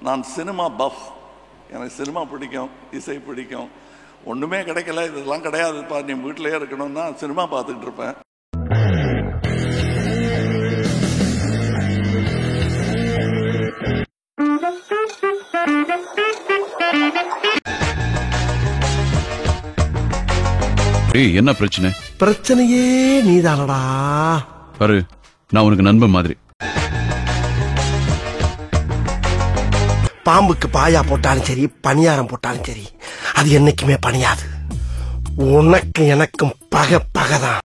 நான் cinema puff. எனக்கு cinema பிடிக்கும், இசை பிடிக்கும். ஒன்றுமே கிடைக்கல, இதெல்லாம் கிடையாதுப்பா, நீ வீட்டிலேயே இருக்கணும்னா சினிமா பார்த்துக்கிட்டு இருப்பேன். என்ன பிரச்சனை? பிரச்சனையே நீதானடா. பாரு, நான் உனக்கு நண்பன் மாதிரி. பாம்புக்கு பாயா போட்டாலும் சரி, பணியாரம் போட்டாலும் சரி, அது என்னைக்குமே பணியாது. உனக்கு எனக்கும் பகதான்.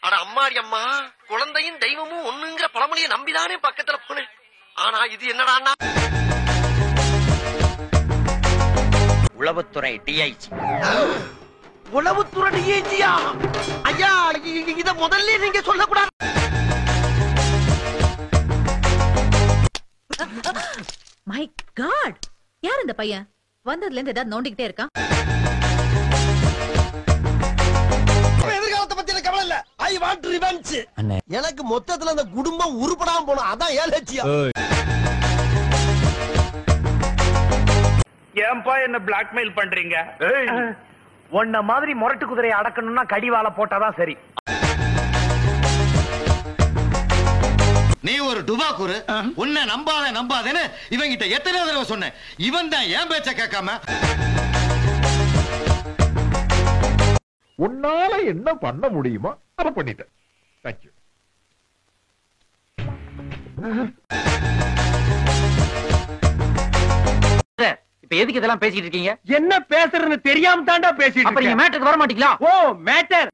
அட அம்மாடி அம்மா, குழந்தையும் தெய்வமும் ஒண்ணுங்கிற பழமொழியை நம்பிதானே பக்கத்துல போனேன். ஆனா இது என்னடா? உளவுத்துறை டிஐஜி. உளவுத்துறை டிஐஜியா? ஐயா, இத முதல்ல நீங்க சொல்லக்கூடாது. மை காட், யார் இந்த பையன்? வந்ததுல இருந்து ஏதாவது நோண்டிக்கிட்டே இருக்கான். எதிர்காலத்தை பத்தி எனக்கு கவலை இல்ல. I want revenge. எனக்கு மொத்தத்துல அந்த குடும்பம் உருப்படாம போணும், அதான் ஏன் லட்சியம். ஏன்பா என்ன பிளாக்மெயில் பண்றீங்க? உன்ன மாதிரி முரட்டு குதிரையை அடக்கணும்னா கடிவாள போட்டாதான் சரி. நீ ஒரு டுபாக்கூரு, உன்னை நம்பாதேன்னு இவங்கிட்ட எத்தனை தடவை சொன்னேன். இவன் தான் ஏன் பேச்ச கேட்காம. உன்னால என்ன பண்ண முடியுமோ அதை பண்ணிட்டேன். தேங்க்யூ. எதுக்கு இதெல்லாம் பேசிட்டு இருக்கீங்க? என்ன பேசுறதுன்னு தெரியாம தாண்டா பேசிட்டு அப்ப நீங்க மேட்டருக்கு வர மாட்டீங்களா? ஓ மேட்டர்.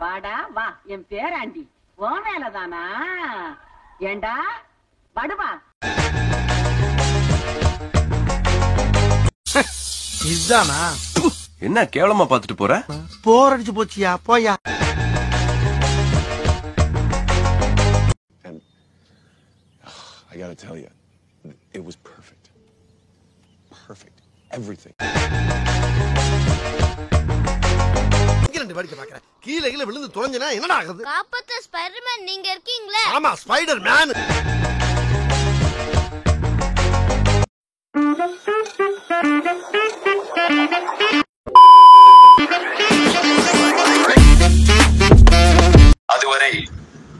வாடா வா, என் பேராண்டி ஓ மேலதானா? ஏண்டா வடுவா. இதுதானா? என்ன கேவலமா பாத்துட்டு போற? போர் அடிச்சு போச்சியா, போயா. I gotta tell you, it was perfect. Perfect. Everything. கீழே விழுந்து தொலைஞ்சனா என்னடா ஆகுது? காப்பாத்த ஸ்பைடர்மேன் நீங்க இருக்கீங்களே. ஆமா, ஸ்பைடர் மேன். அதுவரை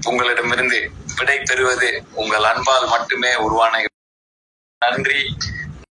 உங்களிடமிருந்து விடை பெறுவது உங்கள் அன்பால் மட்டுமே உருவான. நன்றி,